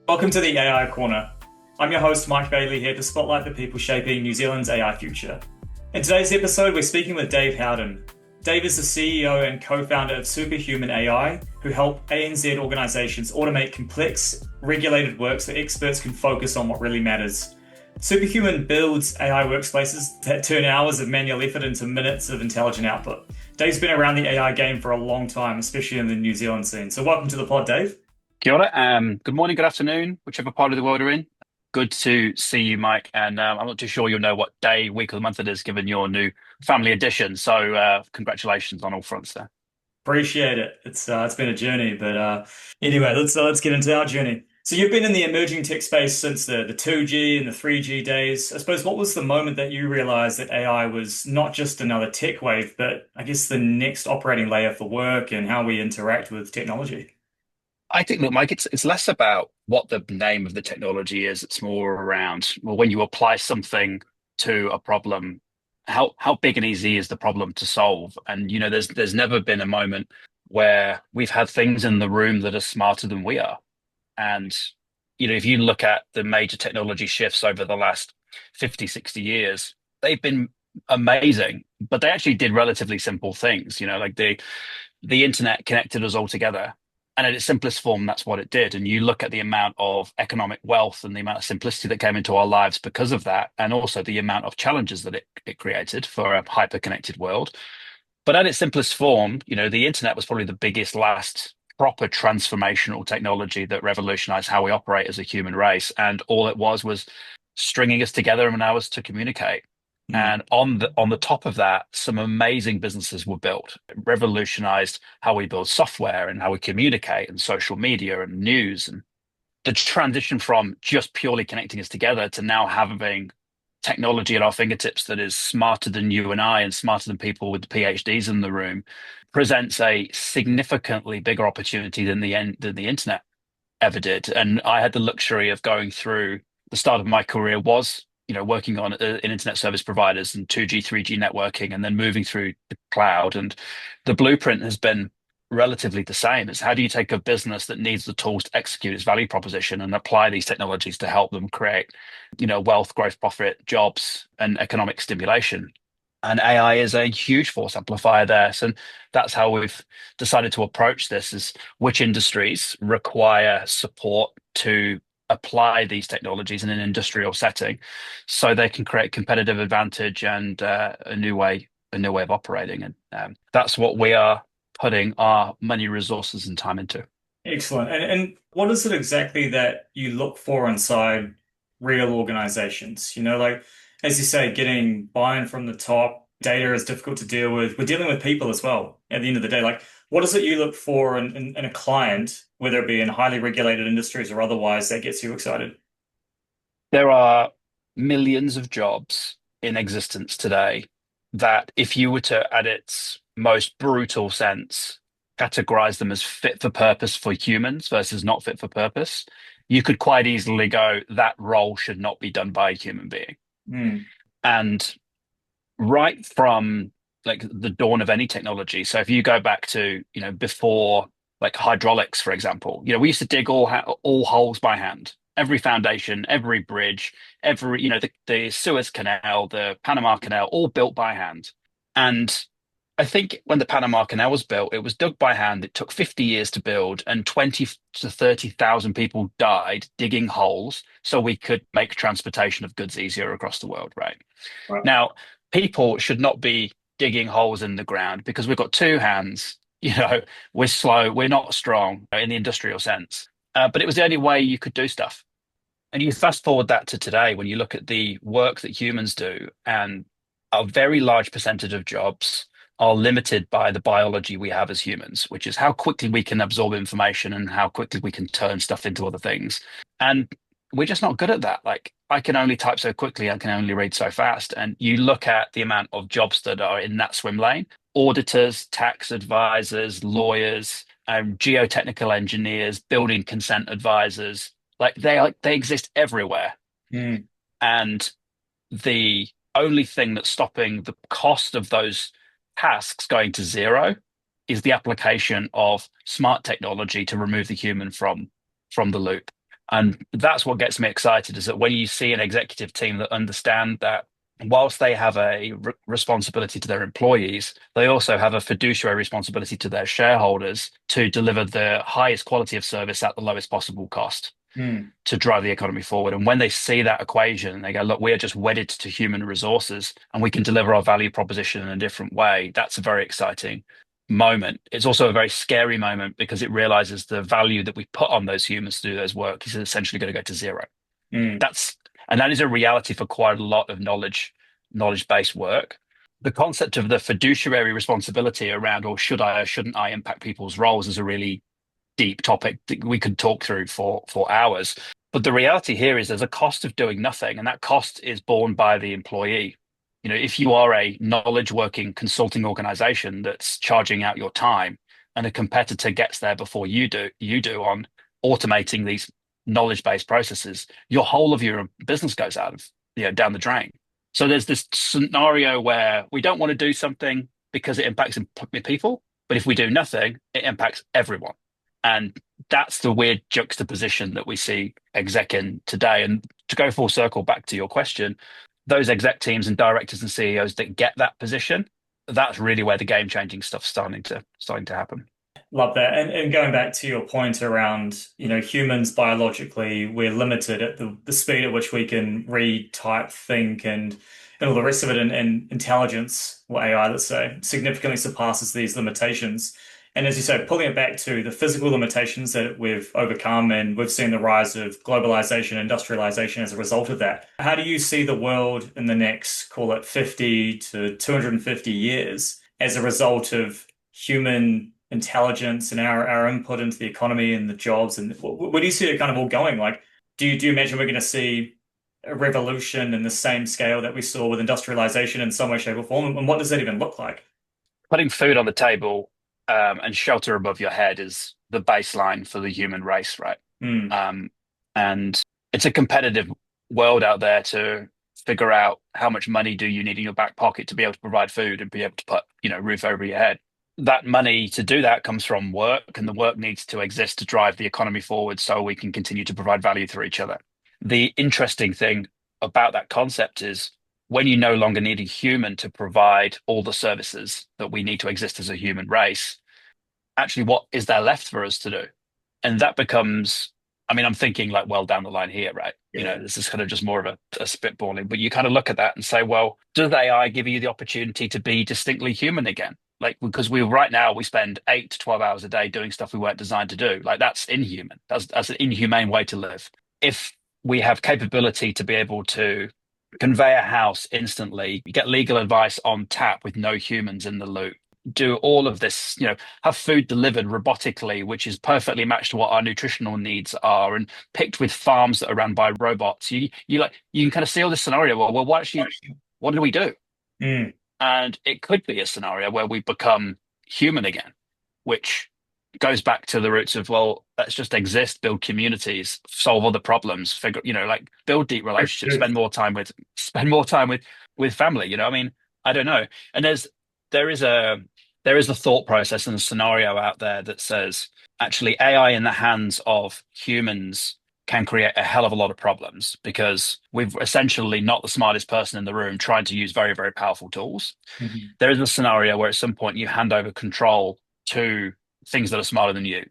Welcome to the AI Corner. I'm your host, Mike Bailey, here to spotlight the people shaping New Zealand's AI future. In today's episode, we're speaking with Dave Howden. Dave is the CEO and co-founder of Superhuman AI, who help ANZ organisations automate complex, regulated work so experts can focus on what really matters. Superhuman builds AI workspaces that turn hours of manual effort into minutes of intelligent output. Dave's been around the AI game for a long time, especially in the New Zealand scene. So welcome to the pod, Dave. Kia ora. Good morning, good afternoon, whichever part of the world you're in. Good to see you, Mike. And I'm not too sure you'll know what day, week, or month it is, given your new family addition. So congratulations on all fronts there. Appreciate it. It's been a journey, but anyway, let's get into our journey. So you've been in the emerging tech space since the 2G and the 3G days. I suppose what was the moment that you realized that AI was not just another tech wave, but I guess the next operating layer for work and how we interact with technology? I think, look, Mike, it's less about what the name of the technology is. It's more around, well, when you apply something to a problem, how big and easy is the problem to solve? And there's never been a moment where we've had things in the room that are smarter than we are. And if you look at the major technology shifts over the last 50, 60 years, they've been amazing, but they actually did relatively simple things. Like the internet connected us all together. And at its simplest form, that's what it did. And you look at the amount of economic wealth and the amount of simplicity that came into our lives because of that, and also the amount of challenges that it created for a hyper-connected world. But at its simplest form, the internet was probably the biggest last proper transformational technology that revolutionized how we operate as a human race. And all it was stringing us together and allow us to communicate. Mm. And on the top of that, some amazing businesses were built. It revolutionized how we build software and how we communicate and social media and news. And the transition from just purely connecting us together to now having technology at our fingertips that is smarter than you and I and smarter than people with PhDs in the room presents a significantly bigger opportunity than the internet ever did. And I had the luxury of going through the start of my career was working on in internet service providers and 2G, 3G networking, and then moving through the cloud. And the blueprint has been relatively the same. It's how do you take a business that needs the tools to execute its value proposition and apply these technologies to help them create, wealth, growth, profit, jobs, and economic stimulation. And AI is a huge force amplifier there. So that's how we've decided to approach this: is which industries require support to apply these technologies in an industrial setting so they can create competitive advantage and a new way of operating. And that's what we are putting our money, resources, and time into. Excellent. And what is it exactly that you look for inside real organizations? Like as you say, getting buy-in from the top, data is difficult to deal with. We're dealing with people as well at the end of the day. Like, what is it you look for in a client, whether it be in highly regulated industries or otherwise, that gets you excited? There are millions of jobs in existence today that, if you were to, at its most brutal sense, categorize them as fit for purpose for humans versus not fit for purpose, you could quite easily go, that role should not be done by a human being. Mm. And right from like the dawn of any technology, so if you go back to, before like hydraulics, for example, we used to dig all holes by hand. Every foundation, every bridge, every, the Suez Canal, the Panama Canal, all built by hand. And I think when the Panama Canal was built, it was dug by hand. It took 50 years to build, and 20 to 30,000 people died digging holes so we could make transportation of goods easier across the world, right? Right. Now, people should not be digging holes in the ground because we've got two hands. We're slow, we're not strong in the industrial sense. But it was the only way you could do stuff. And you fast forward that to today, when you look at the work that humans do, and a very large percentage of jobs are limited by the biology we have as humans, which is how quickly we can absorb information and how quickly we can turn stuff into other things. And we're just not good at that. Like, I can only type so quickly, I can only read so fast. And you look at the amount of jobs that are in that swim lane: auditors, tax advisors, lawyers, geotechnical engineers, building consent advisors. Like they exist everywhere. Mm. And the only thing that's stopping the cost of those tasks going to zero is the application of smart technology to remove the human from the loop. And that's what gets me excited is that when you see an executive team that understand that whilst they have a responsibility to their employees, they also have a fiduciary responsibility to their shareholders to deliver the highest quality of service at the lowest possible cost Mm, to drive the economy forward. And when they see that equation, they go, look, we are just wedded to human resources and we can deliver our value proposition in a different way. That's a very exciting moment. It's also a very scary moment because it realizes the value that we put on those humans to do those work is essentially going to go to zero. mm, And that is a reality for quite a lot of knowledge-based work. The concept of the fiduciary responsibility around, or should I or shouldn't I impact people's roles, is a really deep topic that we could talk through for hours. But the reality here is there's a cost of doing nothing, and that cost is borne by the employee. If you are a knowledge working consulting organization that's charging out your time and a competitor gets there before you do on automating these knowledge-based processes, your whole of your business goes out of, down the drain. So there's this scenario where we don't want to do something because it impacts people, but if we do nothing, it impacts everyone. And that's the weird juxtaposition that we see exec in today. And to go full circle back to your question, those exec teams and directors and CEOs that get that position, that's really where the game changing stuff's starting to happen. love that. And going back to your point around, humans biologically, we're limited at the speed at which we can read, type, think, and all the rest of it. And intelligence, or AI, let's say, significantly surpasses these limitations. And as you say, pulling it back to the physical limitations that we've overcome, and we've seen the rise of globalization, industrialization as a result of that. How do you see the world in the next, call it 50 to 250 years, as a result of human intelligence and our input into the economy and the jobs? And where do you see it kind of all going? Like, do you imagine we're going to see a revolution in the same scale that we saw with industrialization in some way, shape, or form? And what does that even look like? Putting food on the table and shelter above your head is the baseline for the human race, right? Mm, Um, and it's a competitive world out there to figure out how much money do you need in your back pocket to be able to provide food and be able to put, roof over your head. That money to do that comes from work, and the work needs to exist to drive the economy forward so we can continue to provide value through each other. The interesting thing about that concept is when you no longer need a human to provide all the services that we need to exist as a human race, actually, what is there left for us to do? And that becomes, I mean, I'm thinking like well down the line here, right? yeah. This is kind of just more of a spitballing, but you kind of look at that and say, well, does AI give you the opportunity to be distinctly human again? Like, because right now we spend 8 to 12 hours a day doing stuff we weren't designed to do. Like, that's inhuman. That's an inhumane way to live. If we have capability to be able to convey a house instantly, get legal advice on tap with no humans in the loop, do all of this, have food delivered robotically, which is perfectly matched to what our nutritional needs are, and picked with farms that are run by robots. You can kind of see all this scenario. Well, what do we do? Mm, And it could be a scenario where we become human again, which goes back to the roots of, well, let's just exist, build communities, solve other problems, figure, like build deep relationships, spend more time with family. I mean, I don't know. And there is a there is a thought process and a scenario out there that says actually AI in the hands of humans can create a hell of a lot of problems because we've essentially not the smartest person in the room trying to use very, very powerful tools. mhm. There is a scenario where at some point you hand over control to things that are smarter than you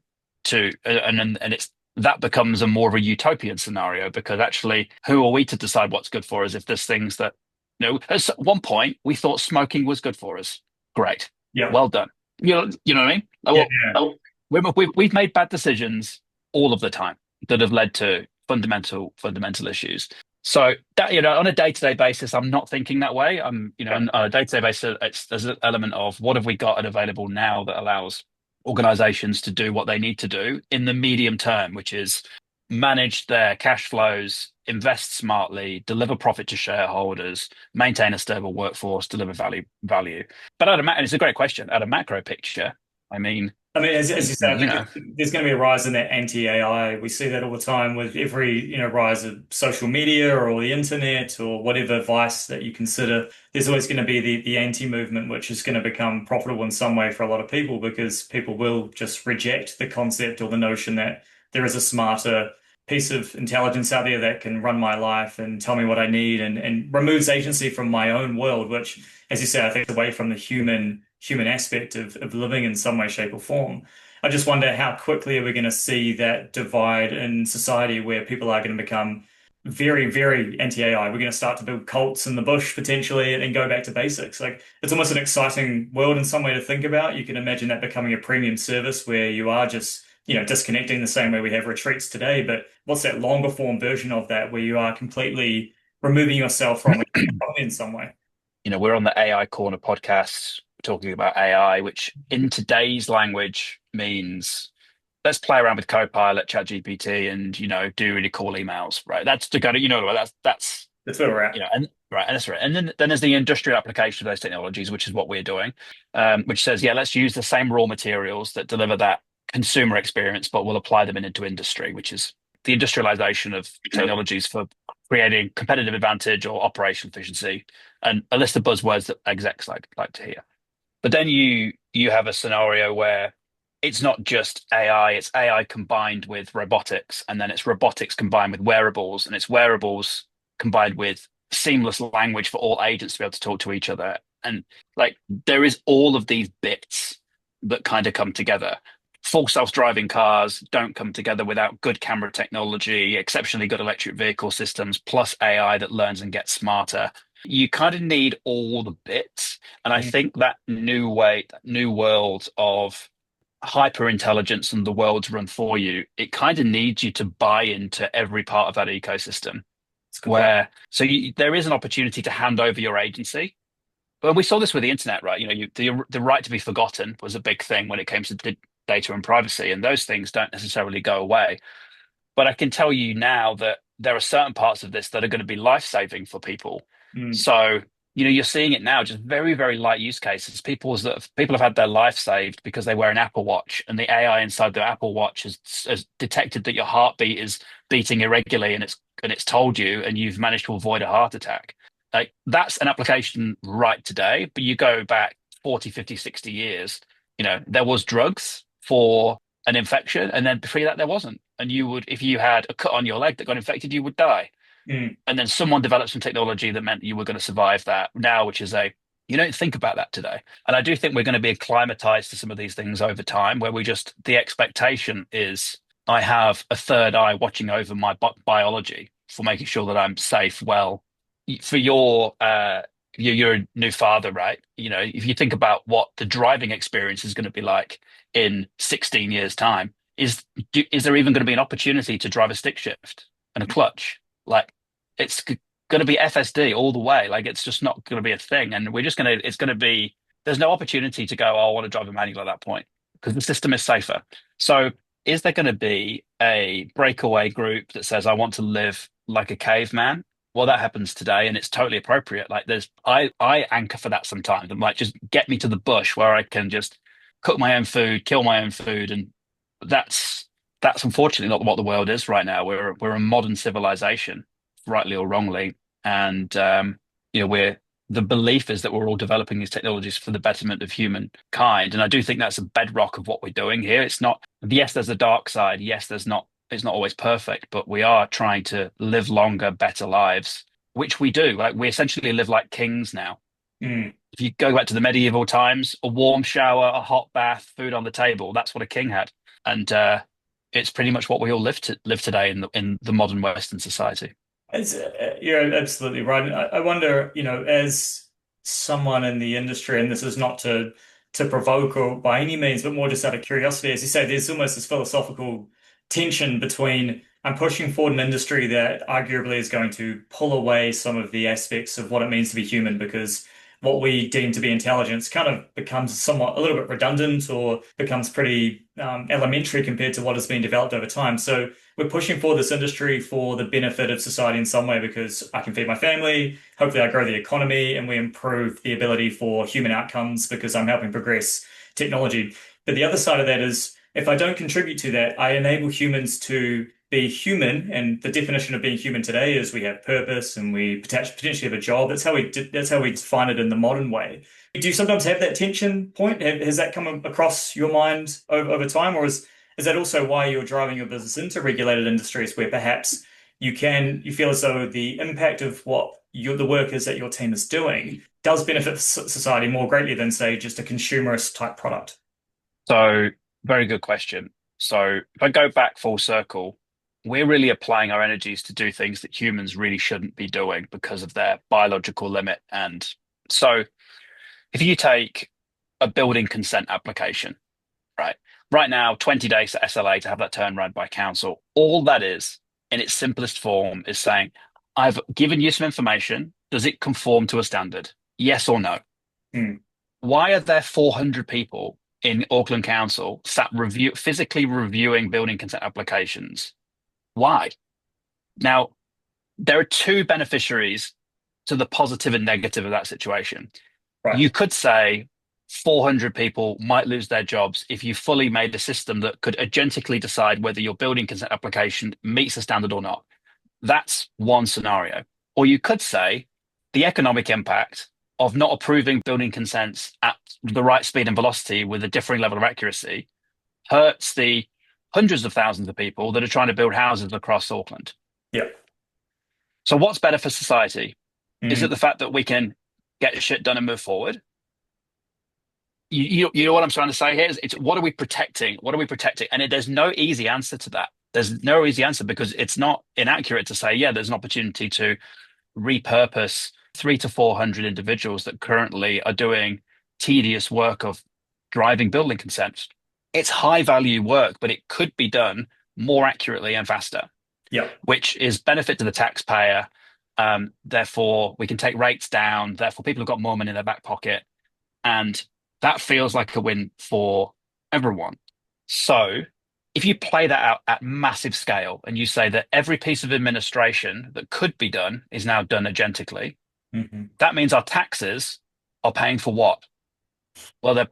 and it's that becomes a more of a utopian scenario because actually who are we to decide what's good for us if there's things that at one point we thought smoking was good for us. Great. Yep. Well done. You know what I mean? Yeah. We've made bad decisions all of the time that have led to fundamental issues. So that, on a day-to-day basis, I'm not thinking that way. On a day-to-day basis, there's an element of what have we got and available now that allows organizations to do what they need to do in the medium term, which is manage their cash flows, invest smartly, deliver profit to shareholders, maintain a stable workforce, deliver value. But and it's a great question. At a macro picture, I mean, I mean, as you said, I you think know, there's going to be a rise in that anti-AI. We see that all the time with every, rise of social media or the internet or whatever vice that you consider. There's always going to be the anti-movement, which is going to become profitable in some way for a lot of people because people will just reject the concept or the notion that there is a smarter piece of intelligence out there that can run my life and tell me what I need and removes agency from my own world, which, as you say, I think is away from the human aspect of living in some way, shape, or form. I just wonder how quickly are we going to see that divide in society where people are going to become very, very anti-AI. We're going to start to build cults in the bush potentially and go back to basics. Like it's almost an exciting world in some way to think about. You can imagine that becoming a premium service where you are just, disconnecting the same way we have retreats today. But what's that longer form version of that where you are completely removing yourself from it in some way? We're on the AI Corner podcast talking about AI, which in today's language means let's play around with Copilot, ChatGPT, and do really cool emails, right? That's the kind of that's That's where we're at. and right, and that's right. And then there's the industrial application of those technologies, which is what we're doing, which says, yeah, let's use the same raw materials that deliver that consumer experience, but we'll apply them into industry, which is the industrialization of technologies for creating competitive advantage or operational efficiency, and a list of buzzwords that execs like to hear. But then you have a scenario where it's not just AI, it's AI combined with robotics, and then it's robotics combined with wearables, and it's wearables combined with seamless language for all agents to be able to talk to each other. And like there is all of these bits that kind of come together. Full self-driving cars don't come together without good camera technology, exceptionally good electric vehicle systems, plus AI that learns and gets smarter. You kind of need all the bits. And I think that new world of hyper intelligence and the world's run for you, it kind of needs you to buy into every part of that ecosystem. It's a good point. There is an opportunity to hand over your agency. Well, we saw this with the internet, right? The right to be forgotten was a big thing when it came to data and privacy, and those things don't necessarily go away. But I can tell you now that there are certain parts of this that are going to be life-saving for people. Mm, So, you're seeing it now, just very, very light use cases. People have had their life saved because they wear an Apple Watch, and the AI inside the Apple Watch has detected that your heartbeat is beating irregularly, and it's told you, and you've managed to avoid a heart attack. Like that's an application right today, but you go back 40, 50, 60 years, there was drugs for an infection, and then before that there wasn't. And if you had a cut on your leg that got infected, you would die. mm. And then someone developed some technology that meant you were going to survive that now, which is you don't think about that today. And I do think we're going to be acclimatized to some of these things over time, where the expectation is I have a third eye watching over my biology for making sure that I'm safe. Well, for you're a new father, right? If you think about what the driving experience is going to be like in 16 years' time, is there even going to be an opportunity to drive a stick shift and a clutch? Like it's going to be FSD all the way. Like it's just not going to be a thing, and it's going to be. There's no opportunity to go, oh, I want to drive a manual at that point because the system is safer. So, is there going to be a breakaway group that says, I want to live like a caveman? Well, that happens today, and it's totally appropriate. Like, I anchor for that sometimes. I'm like, just get me to the bush where I can just cook my own food, kill my own food, and that's unfortunately not what the world is right now. We're a modern civilization, rightly or wrongly, and we're the belief is that we're all developing these technologies for the betterment of humankind, and I do think that's a bedrock of what we're doing here. It's not yes, there's a dark side. Yes, it's not always perfect, but we are trying to live longer, better lives, which we do. Like we essentially live like kings now. Mm. If you go back to the medieval times, a warm shower, a hot bath, food on the table, that's what a king had. And it's pretty much what we all live today in the modern Western society. You're absolutely right. And I wonder, as someone in the industry, and this is not to provoke or by any means, but more just out of curiosity, as you say, there's almost this philosophical tension between I'm pushing forward an industry that arguably is going to pull away some of the aspects of what it means to be human because what we deem to be intelligence kind of becomes somewhat a little bit redundant or becomes pretty elementary compared to what has been developed over time. So we're pushing for this industry for the benefit of society in some way because I can feed my family, hopefully I grow the economy, and we improve the ability for human outcomes because I'm helping progress technology. But the other side of that is if I don't contribute to that, I enable humans to be human, and the definition of being human today is we have purpose and we potentially have a job. That's how we define it in the modern way. Do you sometimes have that tension point? Has that come across your mind over time, or Is that also why you're driving your business into regulated industries where perhaps you feel as though the impact of what the work is that your team is doing does benefit society more greatly than, say, just a consumerist type product? So, very good question. So, if I go back full circle, we're really applying our energies to do things that humans really shouldn't be doing because of their biological limit. And so, if you take a building consent application, right? Right now, 20 days to SLA to have that turned around by council. All that is, in its simplest form, is saying, I've given you some information. Does it conform to a standard? Yes or no? Hmm. Why are there 400 people in Auckland Council physically reviewing building consent applications? Why? Now, there are two beneficiaries to the positive and negative of that situation. Right. You could say 400 people might lose their jobs if you fully made a system that could agentically decide whether your building consent application meets the standard or not. That's one scenario. Or you could say the economic impact of not approving building consents at the right speed and velocity with a differing level of accuracy hurts the hundreds of thousands of people that are trying to build houses across Auckland. Yeah. So, what's better for society? Is Mm. it the fact that we can get shit done and move forward? You know what I'm trying to say here is it's what are we protecting? What are we protecting? And there's no easy answer to that. There's no easy answer because it's not inaccurate to say, yeah, there's an opportunity to repurpose 300 to 400 individuals that currently are doing tedious work of driving building consents. It's high value work, but it could be done more accurately and faster, Yeah. which is benefit to the taxpayer. Therefore, we can take rates down. Therefore, people have got more money in their back pocket. And that feels like a win for everyone. So if you play that out at massive scale and you say that every piece of administration that could be done is now done agentically, Hmm. that means our taxes are paying for what? Well, they're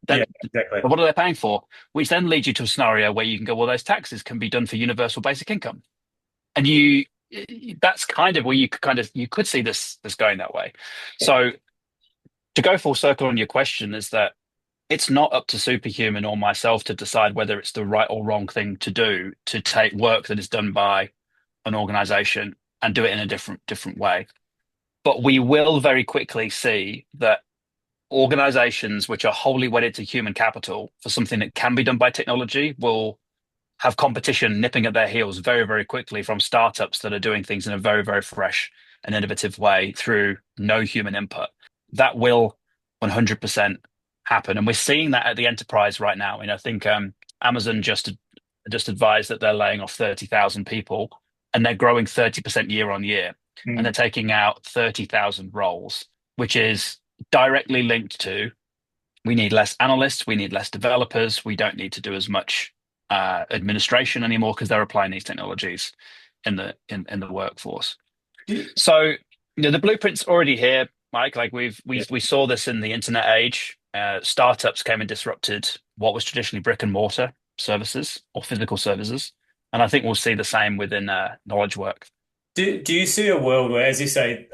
Yeah, exactly. what are they paying for? Which then leads you to a scenario where you can go, well, those taxes can be done for universal basic income. And that's kind of where you could see this going that way. So to go full circle on your question is that it's not up to Superhuman or myself to decide whether it's the right or wrong thing to do to take work that is done by an organization and do it in a different way. But we will very quickly see that organizations which are wholly wedded to human capital for something that can be done by technology will have competition nipping at their heels very, very quickly from startups that are doing things in a very, very fresh and innovative way through no human input. That will 100% happen. And we're seeing that at the enterprise right now. I think Amazon just advised that they're laying off 30,000 people and they're growing 30% year on year. And they're Mm. taking out 30,000 roles, which is directly linked to we need less analysts, we need less developers, we don't need to do as much administration anymore because they're applying these technologies in the workforce. So the blueprint's already here, Mike. Like we saw this in the internet age. Startups came and disrupted what was traditionally brick and mortar services or physical services, and I think we'll see the same within knowledge work. Do you see a world where, as you say,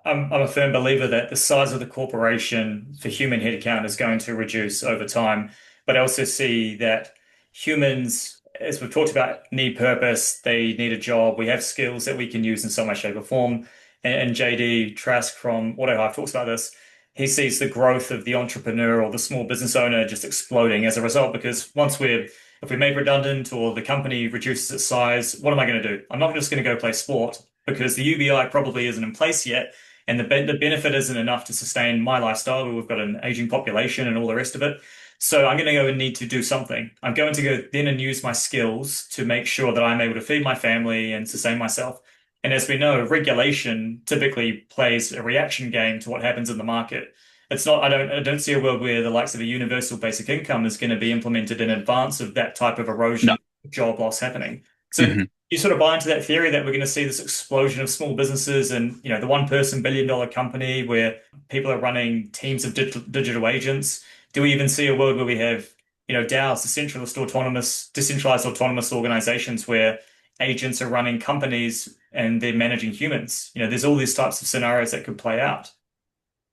I'm a firm believer that the size of the corporation for human headcount is going to reduce over time, but I also see that humans, as we've talked about, need purpose, they need a job, we have skills that we can use in some way, shape, or form. And JD Trask from AutoHive talks about this. He sees the growth of the entrepreneur or the small business owner just exploding as a result, because if we're made redundant or the company reduces its size, what am I going to do? I'm not just going to go play sport because the UBI probably isn't in place yet, and the benefit isn't enough to sustain my lifestyle. We've got an aging population and all the rest of it. So I'm going to go and need to do something. I'm going to go then and use my skills to make sure that I'm able to feed my family and sustain myself. And as we know, regulation typically plays a reaction game to what happens in the market. It's not, I don't see a world where the likes of a universal basic income is going to be implemented in advance of that type of No. erosion, job loss happening. So Mhm. you sort of buy into that theory that we're going to see this explosion of small businesses and, the one person billion-dollar company where people are running teams of digital agents. Do we even see a world where we have, DAOs, decentralized autonomous organizations where agents are running companies and they're managing humans? There's all these types of scenarios that could play out.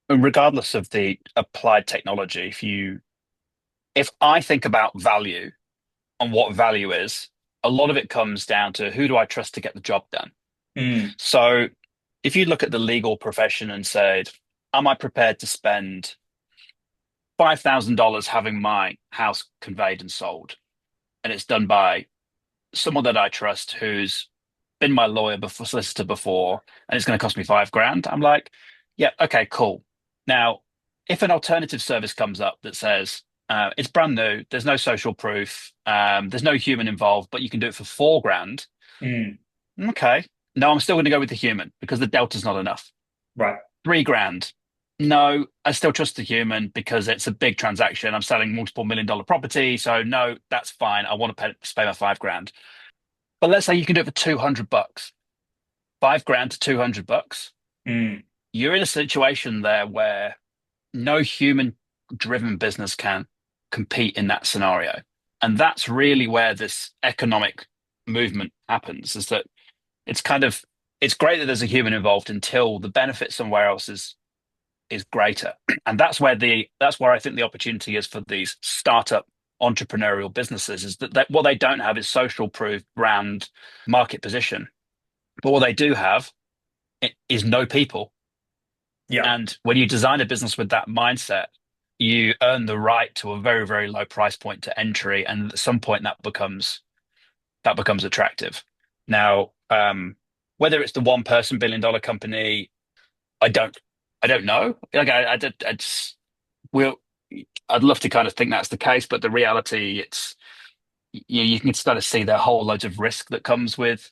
And regardless of the applied technology, if I think about value, on what value is, a lot of it comes down to who do I trust to get the job done. Mm, So if you look at the legal profession and said, am I prepared to spend $5,000 having my house conveyed and sold? And it's done by someone that I trust who's been my lawyer before, solicitor before, and it's going to cost me 5 grand. I'm like, yeah, okay, cool. Now, if an alternative service comes up that says it's brand new, there's no social proof, there's no human involved, but you can do it for 4 grand. mm, Okay. No, I'm still going to go with the human because the delta's not enough. right. 3 grand. No, I still trust the human because it's a big transaction. I'm selling multiple million-dollar property. So no, that's fine. I want to pay my 5 grand. But let's say you can do it for $200. 5 grand to $200. Mm, You're in a situation there where no human driven business can compete in that scenario. And that's really where this economic movement happens, is that it's kind of it's great that there's a human involved until the benefit somewhere else is greater. And that's where I think the opportunity is for these startup entrepreneurial businesses is that what they don't have is social proof, brand, market position. But what they do have is no people. yeah, And when you design a business with that mindset, you earn the right to a very, very low price point to entry. And at some point that becomes attractive. Now, whether it's the one person $1 billion company, I don't I don't know. Like I just will I'd love to kind of think that's the case, but the reality it's you can start to see there are whole loads of risk that comes with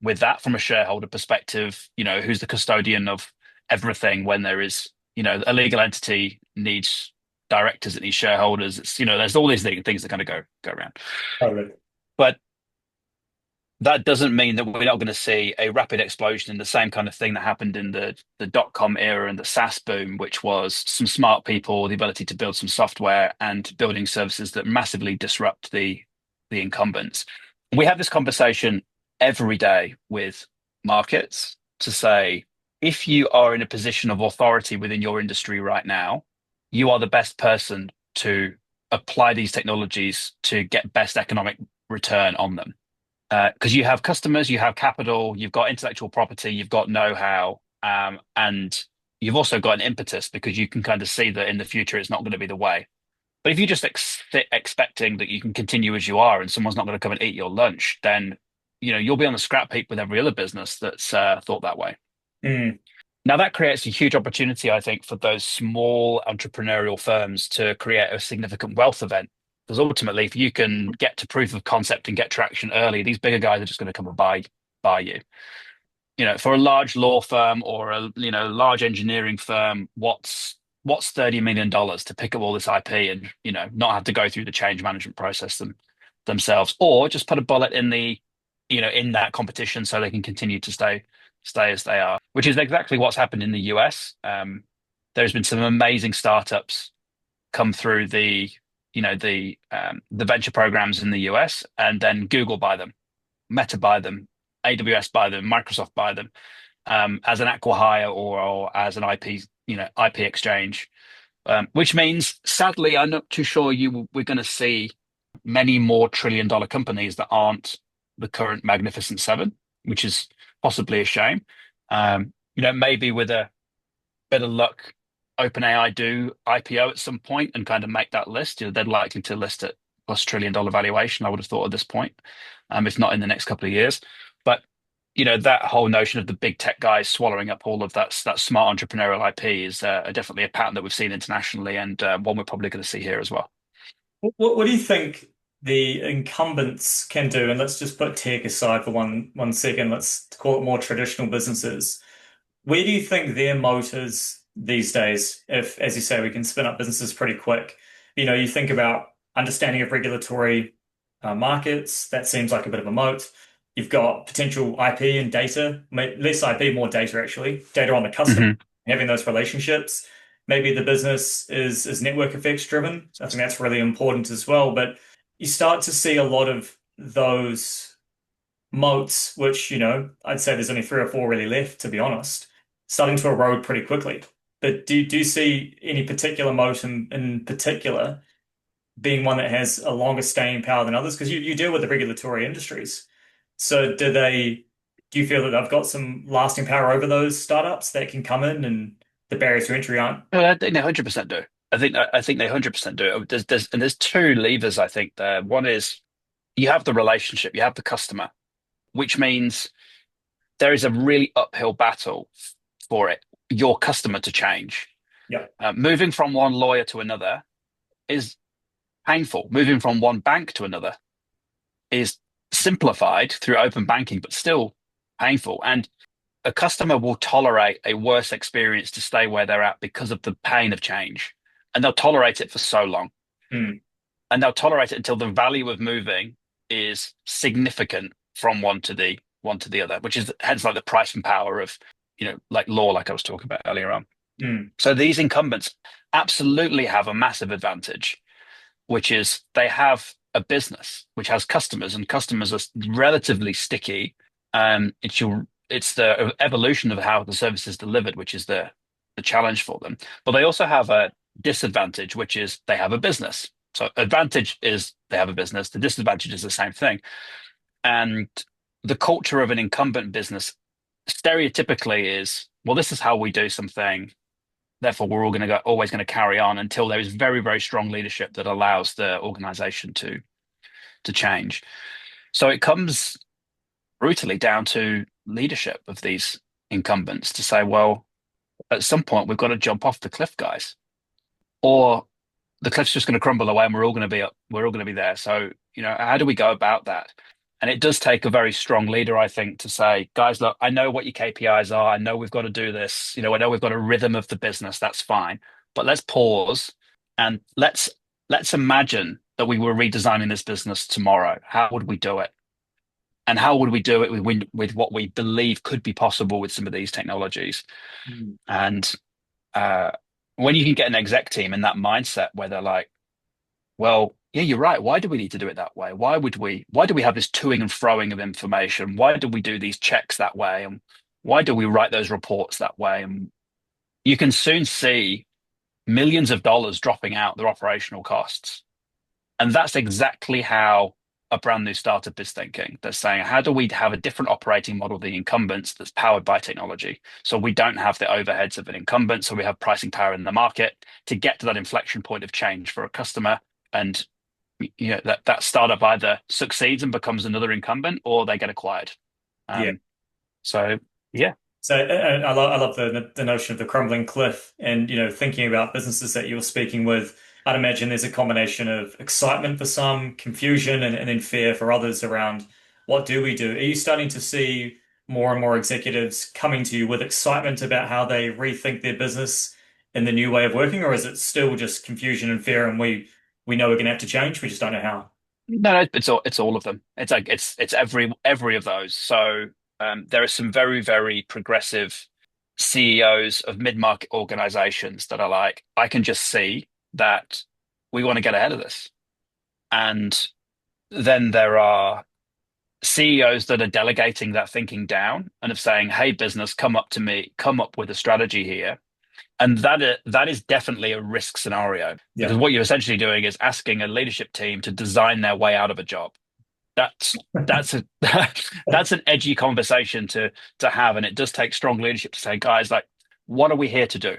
that from a shareholder perspective. Who's the custodian of everything when there is, a legal entity needs directors, it needs shareholders. There's all these things that kind of go around. totally. But that doesn't mean that we're not going to see a rapid explosion in the same kind of thing that happened in the dot-com era and the SaaS boom, which was some smart people, the ability to build some software and building services that massively disrupt the incumbents. We have this conversation every day with markets to say, if you are in a position of authority within your industry right now, you are the best person to apply these technologies to get best economic return on them because you have customers, you have capital, you've got intellectual property, you've got know-how, and you've also got an impetus because you can kind of see that in the future it's not going to be the way. But if you're just expecting that you can continue as you are and someone's not going to come and eat your lunch, then you'll be on the scrap heap with every other business that's thought that way. Mm, Now that creates a huge opportunity, I think, for those small entrepreneurial firms to create a significant wealth event. Because ultimately, if you can get to proof of concept and get traction early, these bigger guys are just going to come and buy you. For a large law firm or a large engineering firm, what's $30 million to pick up all this IP and not have to go through the change management process themselves, or just put a bullet in that competition so they can continue to stay as they are, which is exactly what's happened in the US. There's been some amazing startups come through the venture programs in the US, and then Google buy them, Meta buy them, AWS buy them, Microsoft buy them as an acqui-hire or as an IP exchange, which means sadly I'm not too sure we're going to see many more trillion-dollar companies that aren't the current Magnificent Seven, which is possibly a shame. Maybe with a bit of luck, OpenAI do IPO at some point and kind of make that list. They're likely to list at +1 trillion-dollar valuation, I would have thought at this point, if not in the next couple of years. But that whole notion of the big tech guys swallowing up all of that smart entrepreneurial IP is definitely a pattern that we've seen internationally and one we're probably going to see here as well. What do you think the incumbents can do? And let's just put tech aside for one second. Let's call it more traditional businesses. Where do you think their moat is these days? If, as you say, we can spin up businesses pretty quick. You think about understanding of regulatory markets. That seems like a bit of a moat. You've got potential IP and data, less IP, more data actually, data on the customer, Hmm. having those relationships. Maybe the business is network effects driven. I think that's really important as well. But you start to see a lot of those moats, which, I'd say there's only three or four really left, to be honest, starting to erode pretty quickly. But do you see any particular moat in particular being one that has a longer staying power than others? Because you deal with the regulatory industries. So do you feel that they've got some lasting power over those startups that can come in and the barriers to entry aren't? I think they 100% do. I think they 100% do. There's two levers I think there. One is you have the relationship, you have the customer, which means there is a really uphill battle for your customer to change. Yeah. Moving from one lawyer to another is painful. Moving from one bank to another is simplified through open banking, but still painful. And a customer will tolerate a worse experience to stay where they're at because of the pain of change. And they'll tolerate it for so long. Mm. And they'll tolerate it until the value of moving is significant from one to the other, which is hence like the price and power of, like law, like I was talking about earlier on. Mm. So these incumbents absolutely have a massive advantage, which is they have a business which has customers, and customers are relatively sticky. It's the evolution of how the service is delivered, which is the challenge for them. But they also have a disadvantage, which is they have a business. So advantage is they have a business. The disadvantage is the same thing. And the culture of an incumbent business stereotypically is, well, this is how we do something. Therefore, we're all going to go always going to carry on until there is very, very strong leadership that allows the organization to change. So it comes brutally down to leadership of these incumbents to say, well, at some point we've got to jump off the cliff, guys, or the cliff's just going to crumble away and we're all going to be up, we're all going to be there. So, how do we go about that? And it does take a very strong leader, I think, to say, guys, look, I know what your KPIs are. I know we've got to do this. I know we've got a rhythm of the business. That's fine. But let's pause and let's imagine that we were redesigning this business tomorrow. How would we do it? And how would we do it with what we believe could be possible with some of these technologies? Mm. And uh, when you can get an exec team in that mindset where they're like, well, yeah, you're right. Why do we need to do it that way? Why do we have this toing and froing of information? Why do we do these checks that way? And why do we write those reports that way? And you can soon see millions of dollars dropping out their operational costs. And that's exactly how a brand new startup is thinking. They're saying, how do we have a different operating model than the incumbents that's powered by technology? So we don't have the overheads of an incumbent. So we have pricing power in the market to get to that inflection point of change for a customer. And that startup either succeeds and becomes another incumbent, or they get acquired. Yeah. So yeah. So I love the notion of the crumbling cliff, and thinking about businesses that you're speaking with. I'd imagine there's a combination of excitement for some, confusion, and then fear for others around what do we do. Are you starting to see more and more executives coming to you with excitement about how they rethink their business in the new way of working, or is it still just confusion and fear, and we know we're going to have to change, we just don't know how? No, it's all of them. It's like it's every of those. So there are some very, very progressive CEOs of mid-market organizations that are like, I can just see that we want to get ahead of this. And then there are CEOs that are delegating that thinking down and of saying, hey, business, come up to me, come up with a strategy here. And that is definitely a risk scenario, because Yeah. what you're essentially doing is asking a leadership team to design their way out of a job. That's a that's an edgy conversation to have, and it does take strong leadership to say, guys, like, what are we here to do?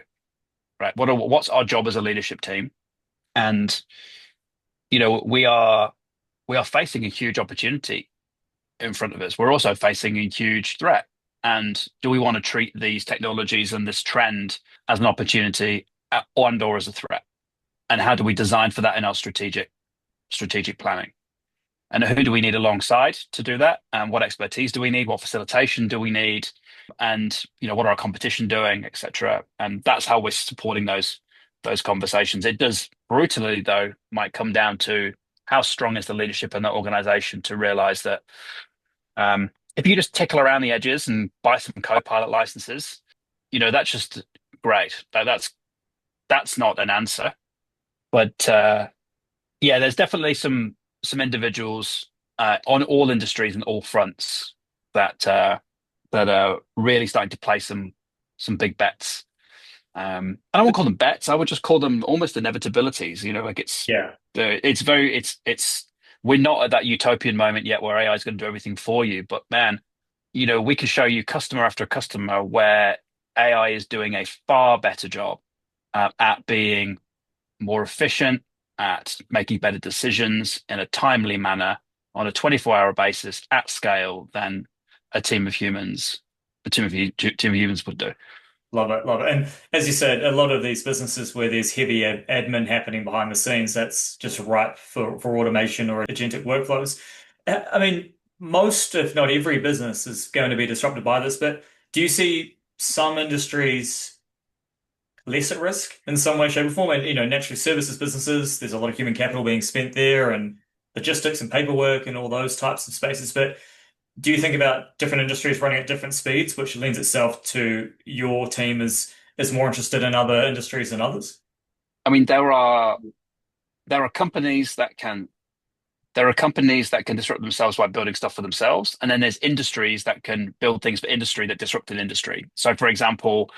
Right? What's our job as a leadership team? And we are facing a huge opportunity in front of us. We're also facing a huge threat. And do we want to treat these technologies and this trend as an opportunity and or as a threat? And how do we design for that in our strategic planning? And who do we need alongside to do that? And what expertise do we need? What facilitation do we need? And what are our competition doing, etc. And that's how we're supporting those conversations. It does brutally, though, might come down to how strong is the leadership in that organization to realize that if you just tickle around the edges and buy some Copilot licenses, that's just great. That's not an answer. But yeah, there's definitely some individuals on all industries and all fronts that are really starting to play some big bets. And I won't call them bets. I would just call them almost inevitabilities. Like Yeah. it's we're not at that utopian moment yet where AI is going to do everything for you. But man, we can show you customer after customer where AI is doing a far better job at being more efficient, at making better decisions in a timely manner on a 24-hour basis at scale than a team of humans, team of humans would do. Love it, love it. And as you said, a lot of these businesses where there's heavy admin happening behind the scenes, that's just ripe for automation or agentic workflows. I mean, most, if not every business is going to be disrupted by this, but do you see some industries less at risk in some way, shape, or form? And, naturally services businesses, there's a lot of human capital being spent there and logistics and paperwork and all those types of spaces. But do you think about different industries running at different speeds, which lends itself to your team is more interested in other industries than others? I mean, there are companies that can disrupt themselves by building stuff for themselves, and then there's industries that can build things for industry that disrupt an industry. So, for example,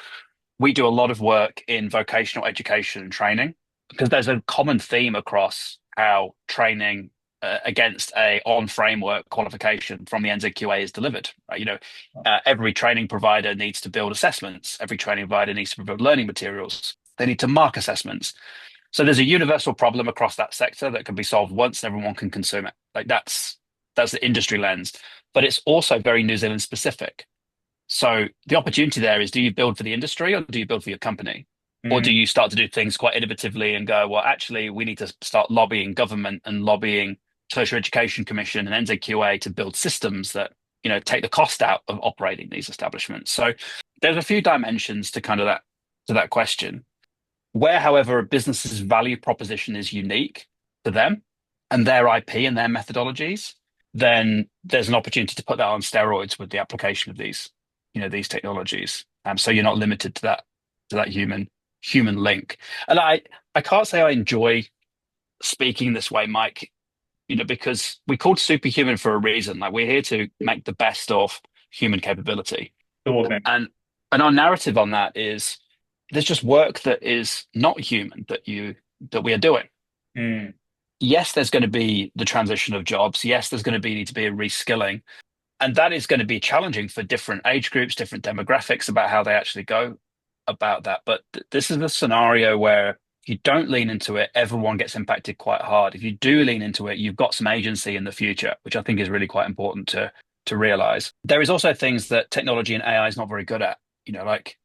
we do a lot of work in vocational education and training because there's a common theme across how training against a on framework qualification from the NZQA is delivered. Right? Every training provider needs to build assessments. Every training provider needs to provide learning materials. They need to mark assessments. So there's a universal problem across that sector that can be solved once and everyone can consume it. Like that's the industry lens, but it's also very New Zealand specific. So the opportunity there is, do you build for the industry or do you build for your company? Or do Mm. you start to do things quite innovatively and go, well, actually, we need to start lobbying government and lobbying Tertiary Education Commission and NZQA to build systems that, take the cost out of operating these establishments. So there's a few dimensions to kind of that question. Where, however, a business's value proposition is unique to them and their IP and their methodologies, then there's an opportunity to put that on steroids with the application of these technologies. So you're not limited to that human link. And I can't say I enjoy speaking this way, Mike, because we called superhuman for a reason. Like we're here to make the best of human capability. Cool, man. And our narrative on that is there's just work that is not human that we are doing. Mm. Yes, there's going to be the transition of jobs. Yes, there's going to need to be a reskilling. And that is going to be challenging for different age groups, different demographics about how they actually go about that. But this is a scenario where if you don't lean into it, everyone gets impacted quite hard. If you do lean into it, you've got some agency in the future, which I think is really quite important to realize. There is also things that technology and AI is not very good at, like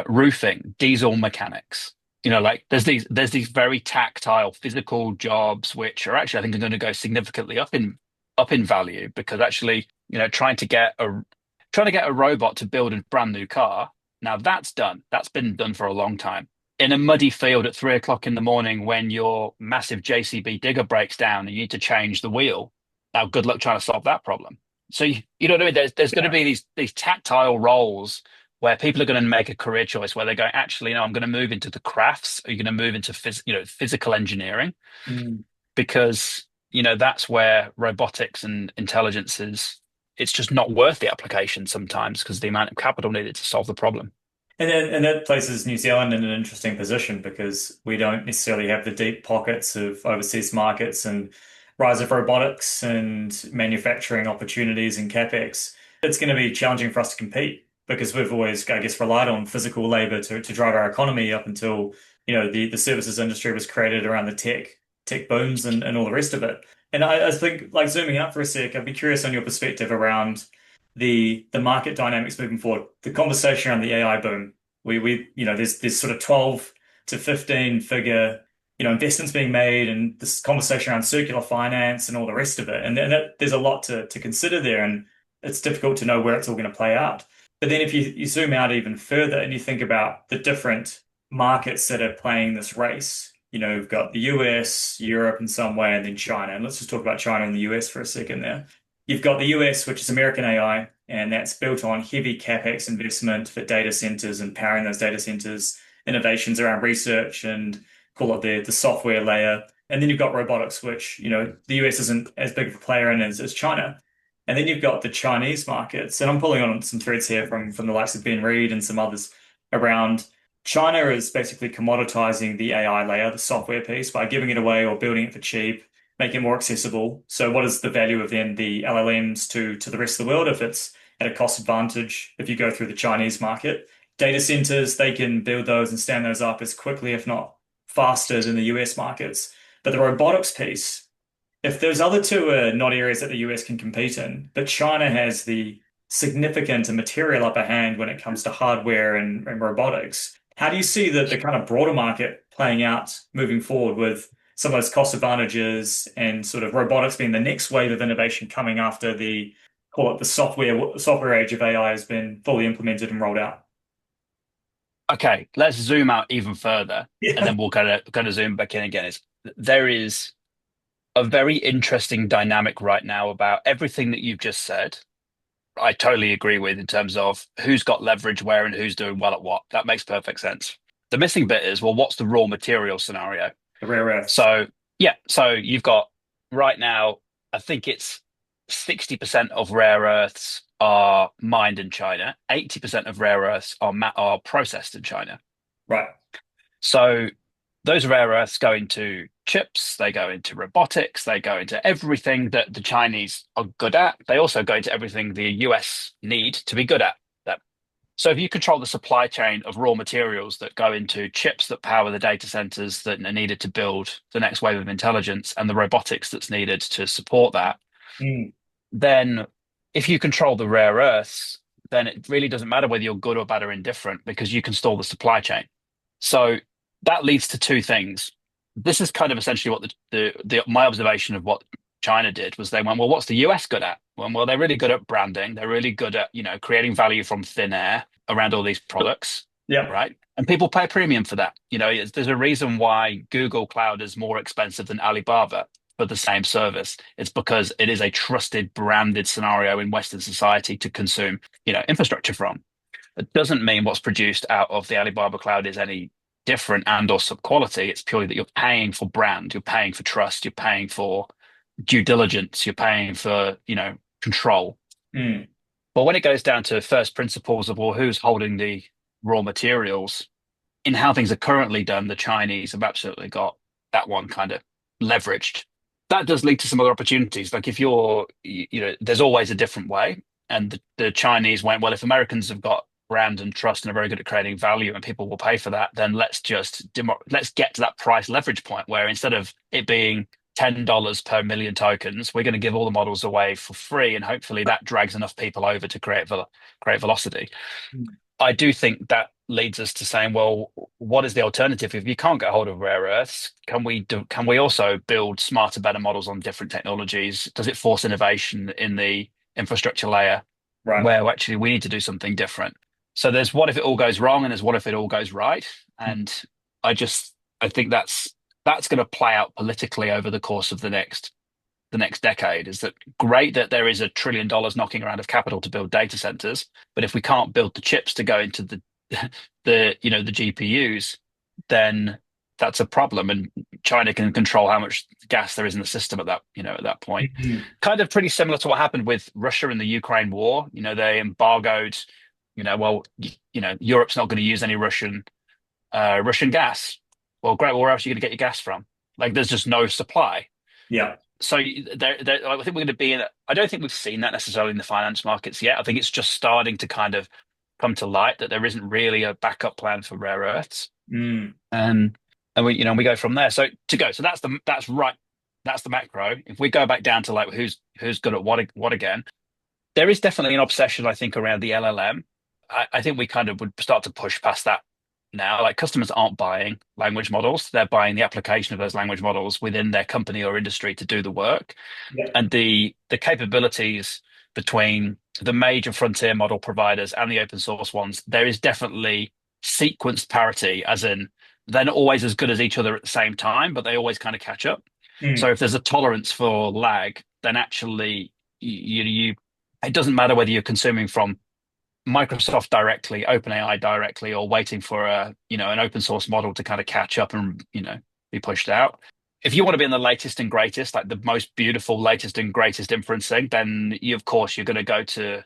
roofing, diesel mechanics. Like there's these very tactile physical jobs which are actually I think are going to go significantly up in value because actually trying to get a robot to build a brand new car. Now that's been done for a long time in a muddy field at 3 o'clock in the morning when your massive JCB digger breaks down and you need to change the wheel. Now good luck trying to solve that problem. So you know what I mean? There's going to Yeah. be these tactile roles where people are going to make a career choice where they're going, actually, no, I'm going to move into the crafts. Are you going to move into physical engineering? Mm. Because that's where robotics and intelligence it's just not worth the application sometimes because the amount of capital needed to solve the problem. And that places New Zealand in an interesting position because we don't necessarily have the deep pockets of overseas markets and rise of robotics and manufacturing opportunities and capex. It's going to be challenging for us to compete because we've always, I guess, relied on physical labor to drive our economy up until, the services industry was created around the tech booms and all the rest of it. And I think, like zooming out for a sec, I'd be curious on your perspective around the market dynamics moving forward. The conversation around the AI boom. There's sort of 12 to 15 figure, investments being made and this conversation around circular finance and all the rest of it. And there's a lot to consider there, and it's difficult to know where it's all going to play out. But then if you zoom out even further and you think about the different markets that are playing this race, we've got the US, Europe in some way, and then China. And let's just talk about China and the US for a second there. You've got the US, which is American AI, and that's built on heavy capex investment for data centers and powering those data centers, innovations around research and call it the software layer. And then you've got robotics, which, the US isn't as big of a player in as China. And then you've got the Chinese markets. And I'm pulling on some threads here from the likes of Ben Reed and some others around China is basically commoditizing the AI layer, the software piece, by giving it away or building it for cheap, making it more accessible. So what is the value of then the LLMs to the rest of the world if it's at a cost advantage if you go through the Chinese market? Data centers, they can build those and stand those up as quickly, if not faster, than the US markets. But the robotics piece, if those other two are not areas that the US can compete in, but China has the significant and material upper hand when it comes to hardware and robotics, how do you see the kind of broader market playing out moving forward with some of those cost advantages and sort of robotics being the next wave of innovation coming after the, call it the software age of AI has been fully implemented and rolled out? Okay, let's zoom out even further, and Yeah. then we'll kind of zoom back in again. There is a very interesting dynamic right now about everything that you've just said. I totally agree with in terms of who's got leverage where and who's doing well at what. That makes perfect sense. The missing bit is, well, what's the raw material scenario? The rare earths. So, yeah, so you've got right now, I think it's 60% of rare earths are mined in China, 80% of rare earths are processed in China. Right. So those rare earths go into chips, they go into robotics, they go into everything that the Chinese are good at. They also go into everything the US need to be good at that. So if you control the supply chain of raw materials that go into chips that power the data centers that are needed to build the next wave of intelligence and the robotics that's needed to support that, Mm. then if you control the rare earths, then it really doesn't matter whether you're good or bad or indifferent because you can stall the supply chain. So that leads to two things. This is kind of essentially what my observation of what China did was they went, well, what's the US good at? Well, they're really good at branding. They're really good at, creating value from thin air around all these products, Yeah. right? And people pay a premium for that. There's a reason why Google Cloud is more expensive than Alibaba for the same service. It's because it is a trusted, branded scenario in Western society to consume, infrastructure from. It doesn't mean what's produced out of the Alibaba cloud is any different and or sub-quality. It's purely that you're paying for brand, you're paying for trust, you're paying for due diligence, you're paying for, control. Mm. But when it goes down to first principles of, well, who's holding the raw materials, in how things are currently done, the Chinese have absolutely got that one kind of leveraged. That does lead to some other opportunities. Like if there's always a different way. And the Chinese went, well, if Americans have got brand and trust and are very good at creating value and people will pay for that, then let's get to that price leverage point where instead of it being $10 per million tokens, we're going to give all the models away for free. And hopefully that drags enough people over to create velocity. Mm. I do think that leads us to saying, well, what is the alternative? If you can't get hold of rare earths, can we also build smarter, better models on different technologies? Does it force innovation in the infrastructure layer Right. where actually we need to do something different? So there's what if it all goes wrong and there's what if it all goes right. And I think that's going to play out politically over the course of the next decade. Is that great that there is $1 trillion knocking around of capital to build data centers, but if we can't build the chips to go into the GPUs, then that's a problem. And China can control how much gas there is in the system at that point. Mhm. Kind of pretty similar to what happened with Russia in the Ukraine war. They embargoed. Europe's not going to use any Russian gas. Well, great. Well, where else are you going to get your gas from? Like, there's just no supply. Yeah. So I think we're going to be in. I don't think we've seen that necessarily in the finance markets yet. I think it's just starting to kind of come to light that there isn't really a backup plan for rare earths, Mm. and we go from there. So that's right. That's the macro. If we go back down to like who's good at what again, there is definitely an obsession I think around the LLM. I think we kind of would start to push past that now. Like customers aren't buying language models; they're buying the application of those language models within their company or industry to do the work. Yeah. And the capabilities between the major frontier model providers and the open source ones, there is definitely sequenced parity, as in they're not always as good as each other at the same time, but they always kind of catch up. Mm. So if there's a tolerance for lag, then actually you it doesn't matter whether you're consuming from Microsoft directly, OpenAI directly, or waiting for an open source model to kind of catch up and be pushed out. If you want to be in the latest and greatest, like the most beautiful latest and greatest inferencing, then of course you're going to go to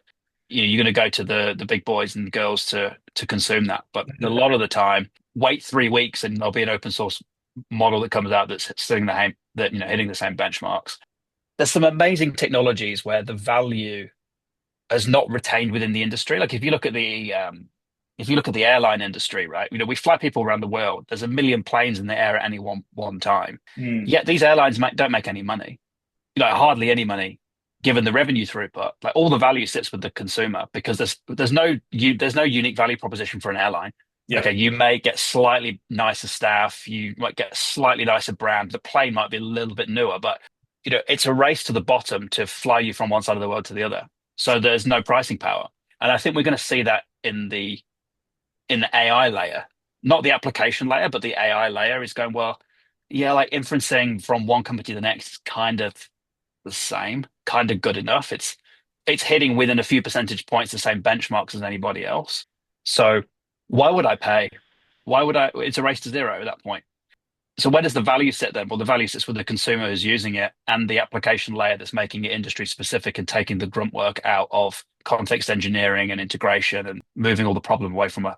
you're going to go to the big boys and girls to consume that. But a lot of the time, wait 3 weeks and there'll be an open source model that comes out that's hitting hitting the same benchmarks. There's some amazing technologies where the value has not retained within the industry. Like if you look at the airline industry, right? We fly people around the world. There's a million planes in the air at any one time. Mm, Yet these airlines don't make any money. Hardly any money given the revenue throughput. Like all the value sits with the consumer because there's no unique value proposition for an airline. yeah. Okay, you may get slightly nicer staff, you might get a slightly nicer brand. The plane might be a little bit newer, but it's a race to the bottom to fly you from one side of the world to the other. So there's no pricing power. And I think we're going to see that in the AI layer, not the application layer, but the AI layer is going, well, yeah, like inferencing from one company to the next is kind of the same, kind of good enough. It's hitting within a few percentage points the same benchmarks as anybody else. So why would I pay? Why would I? It's a race to zero at that point. So where does the value sit then? Well, the value sits with the consumer who's using it and the application layer that's making it industry specific and taking the grunt work out of context engineering and integration and moving all the problem away from a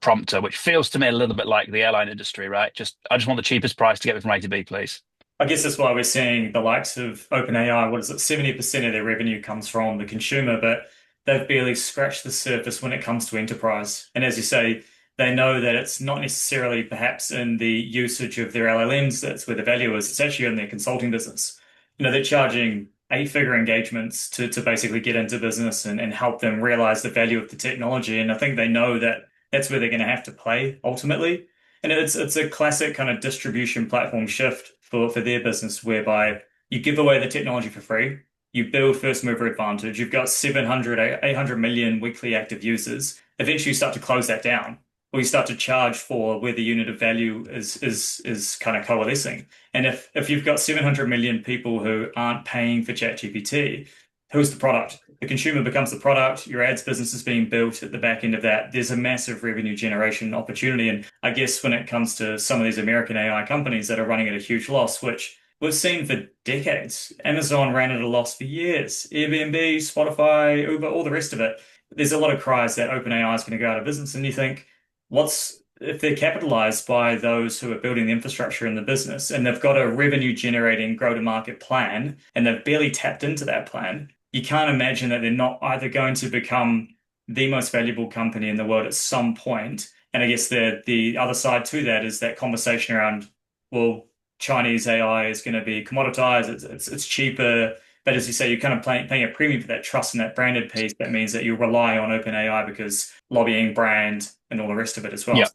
prompter, which feels to me a little bit like the airline industry, right? I just want the cheapest price to get me from A to B, please. I guess that's why we're seeing the likes of OpenAI. What is it? 70% of their revenue comes from the consumer, but they've barely scratched the surface when it comes to enterprise. And as you say, they know that it's not necessarily perhaps in the usage of their LLMs that's where the value is. It's actually in their consulting business. They're charging eight-figure engagements to basically get into business and help them realize the value of the technology. And I think they know that that's where they're going to have to play ultimately. And it's a classic kind of distribution platform shift for their business, whereby you give away the technology for free, you build first mover advantage, you've got 700, 800 million weekly active users. Eventually you start to close that down, or you start to charge for where the unit of value is kind of coalescing. And if you've got 700 million people who aren't paying for ChatGPT, who's the product? The consumer becomes the product. Your ads business is being built at the back end of that. There's a massive revenue generation opportunity. And I guess when it comes to some of these American AI companies that are running at a huge loss, which we've seen for decades, Amazon ran at a loss for years, Airbnb, Spotify, Uber, all the rest of it. There's a lot of cries that OpenAI is going to go out of business. And you think, if they're capitalized by those who are building the infrastructure in the business and they've got a revenue generating go to market plan and they've barely tapped into that plan, you can't imagine that they're not either going to become the most valuable company in the world at some point. And I guess the other side to that is that conversation around, well, Chinese AI is going to be commoditized, it's cheaper. But as you say, you're kind of paying a premium for that trust and that branded piece. That means that you rely on OpenAI because lobbying, brand, and all the rest of it as well. Yeah.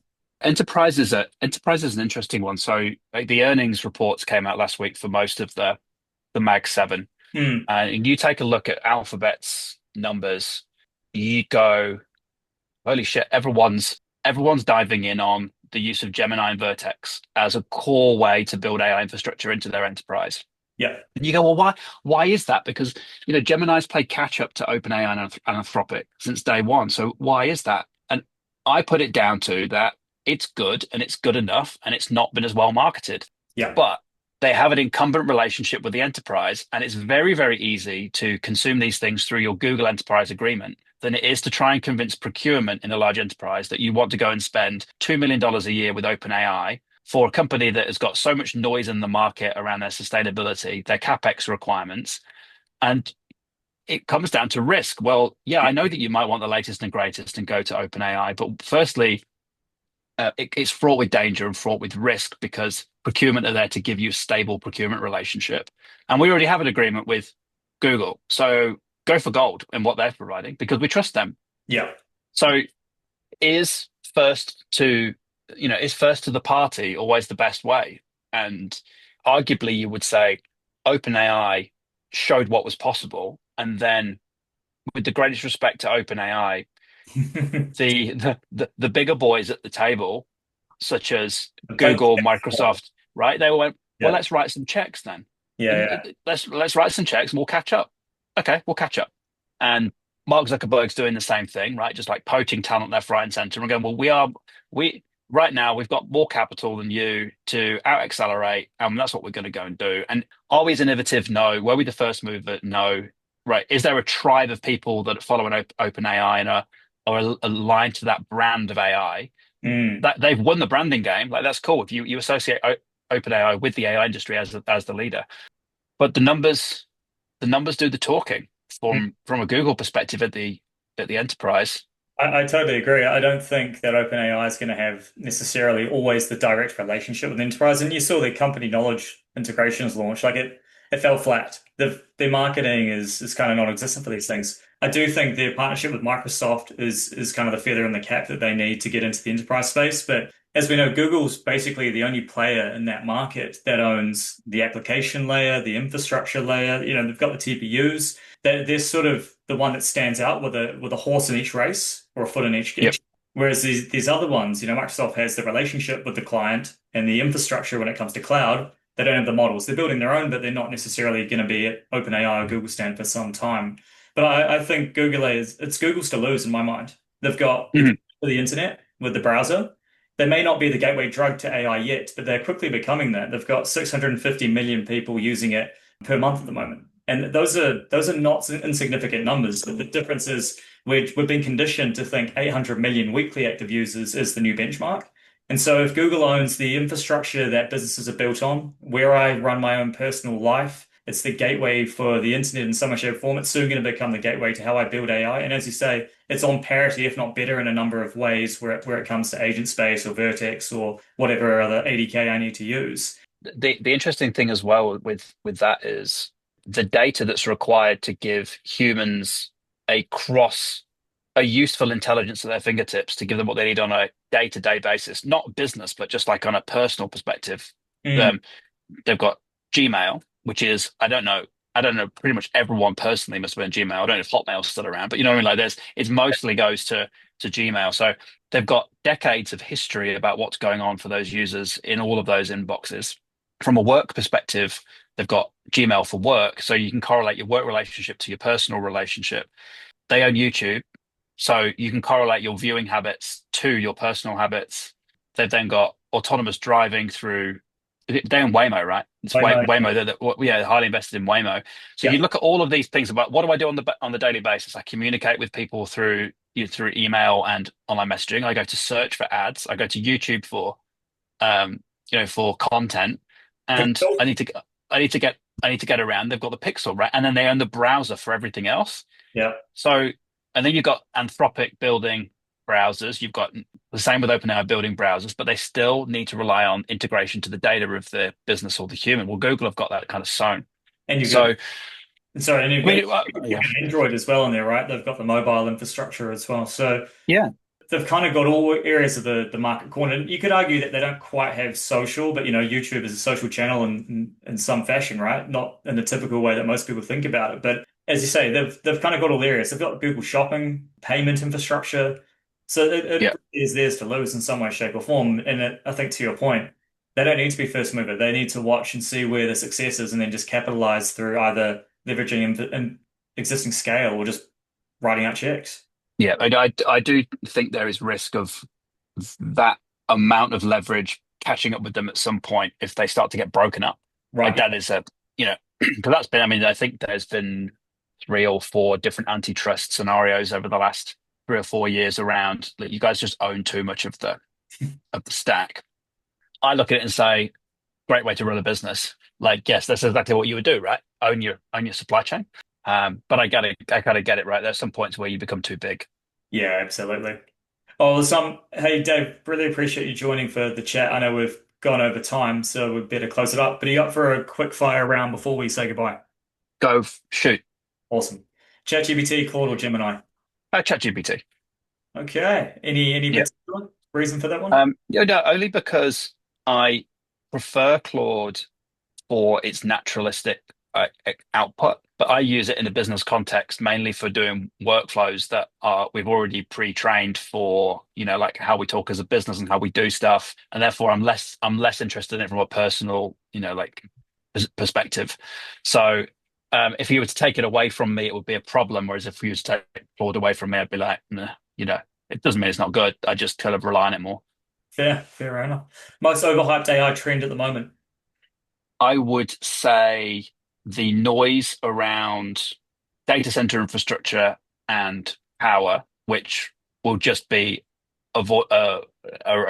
Enterprise is an interesting one. So like, the earnings reports came out last week for most of the Mag 7. Hmm. And you take a look at Alphabet's numbers, you go, holy shit, everyone's diving in on the use of Gemini and Vertex as a core way to build AI infrastructure into their enterprise. Yeah. And you go, well, why is that? Because Gemini's played catch up to OpenAI and Anthropic since day one. So why is that? And I put it down to that it's good and it's good enough and it's not been as well marketed. Yeah. But they have an incumbent relationship with the enterprise, and it's very, very easy to consume these things through your Google Enterprise Agreement than it is to try and convince procurement in a large enterprise that you want to go and spend $2 million a year with OpenAI for a company that has got so much noise in the market around their sustainability, their CapEx requirements. And it comes down to risk. Well, yeah, I know that you might want the latest and greatest and go to OpenAI, but firstly, it's fraught with danger and fraught with risk because procurement are there to give you a stable procurement relationship. And we already have an agreement with Google. So go for gold in what they're providing because we trust them. Yeah. So is first to, is first to the party always the best way? And arguably you would say OpenAI showed what was possible. And then with the greatest respect to OpenAI, the bigger boys at the table, such as Google, Microsoft, right? They went, well, Yeah. let's write some checks then. Yeah. Let's write some checks and we'll catch up. Okay, we'll catch up. And Mark Zuckerberg's doing the same thing, right? Just like poaching talent left, right, and center. And going, well, we right now we've got more capital than you to out accelerate, and that's what we're going to go and do. And are we as innovative? No. Were we the first mover? No. right, is there a tribe of people that follow an OpenAI and are aligned to that brand of AI? Mm. That they've won the branding game. Like that's cool if you associate OpenAI with the AI industry as the leader. But the numbers do the talking from a Google perspective at the enterprise. I totally agree. I don't think that OpenAI is going to have necessarily always the direct relationship with enterprise. And you saw their company knowledge integrations launch, like it fell flat. Their marketing is kind of non-existent for these things. I do think their partnership with Microsoft is kind of the feather in the cap that they need to get into the enterprise space. But as we know, Google's basically the only player in that market that owns the application layer, the infrastructure layer. You know, they've got the TPUs. They're sort of the one that stands out with a horse in each race or a foot in each Yep. each. Whereas these other ones, you know, Microsoft has the relationship with the client and the infrastructure when it comes to cloud. They don't have the models. They're building their own, but they're not necessarily going to be at OpenAI or Google stand for some time. But I think Google it's Google's to lose in my mind. They've got the Mhm. for the internet with the browser. They may not be the gateway drug to AI yet, but they're quickly becoming that. They've got 650 million people using it per month at the moment. And those are not insignificant numbers. The difference is we've been conditioned to think 800 million weekly active users is the new benchmark. And so if Google owns the infrastructure that businesses are built on, where I run my own personal life, it's the gateway for the internet in some way, shape, or form. It's soon going to become the gateway to how I build AI. And as you say, it's on parity, if not better, in a number of ways where it comes to agent space or Vertex or whatever other ADK I need to use. The interesting thing as well with that is the data that's required to give humans a cross a useful intelligence at their fingertips to give them what they need on a day-to-day basis, not business, but just like on a personal perspective. Mm, Um, they've got Gmail, which is I don't know, pretty much everyone personally must have been Gmail. I don't know if Hotmail's still around, but you know what I mean? Like it mostly goes to Gmail. So they've got decades of history about what's going on for those users in all of those inboxes. From a work perspective, they've got Gmail for work, so you can correlate your work relationship to your personal relationship. They own YouTube, so you can correlate your viewing habits to your personal habits. They've then got autonomous driving through. They own Waymo, right? It's Waymo, Waymo. Yeah, highly invested in Waymo. So yeah, you look at all of these things about what do I do on the daily basis? I communicate with people through email and online messaging. I go to search for ads. I go to YouTube um, for content, and Pixel, I need to get around. They've got the Pixel, right? And then they own the browser for everything else. yeah. So, and then you've got Anthropic building browsers. You've got the same with OpenAI building browsers, but they still need to rely on integration to the data of the business or the human. Well, Google have got that kind of sewn. And you've got So, sorry, and I mean, you've yeah, got Android as well in there, right? They've got the mobile infrastructure as well. So yeah, they've kind of got all areas of the market cornered. You could argue that they don't quite have social, but you know, YouTube is a social channel in some fashion, right? Not in the typical way that most people think about it. But as you say, they've kind of got all areas. They've got Google Shopping, payment infrastructure. So it yeah, is theirs to lose in some way, shape, or form. And I think to your point, they don't need to be first mover. They need to watch and see where the success is and then just capitalize through either leveraging in existing scale or just writing out checks. yeah. I do think there is risk of that amount of leverage catching up with them at some point if they start to get broken up. Like Right. that is because that's been, I mean, I think there's been 3 or 4 different antitrust scenarios over the last 3 or 4 years around that you guys just own too much of the stack. I look at it and say, great way to run a business. Like, yes, that's exactly what you would do, right? Own your supply chain. But I gotta get it right. There's some points where you become too big. Yeah, absolutely. Oh, well, hey Dave, really appreciate you joining for the chat. I know we've gone over time, so we better close it up. But are you up for a quick fire round before we say goodbye? Shoot. Awesome. ChatGPT, Claude, or Gemini? ChatGPT. Okay. Any Yeah. particular reason for that one? No, only because I prefer Claude for its naturalistic output, but I use it in a business context mainly for doing workflows that are we've already pre-trained for, like how we talk as a business and how we do stuff, and therefore I'm less interested in it from a personal, like perspective. So if you were to take it away from me, it would be a problem. Whereas if you were to take Claude away from me, I'd be like, nah, it doesn't mean it's not good. I just kind of rely on it more. Fair enough. Most overhyped AI trend at the moment. I would say the noise around. data center infrastructure and power, which will just be a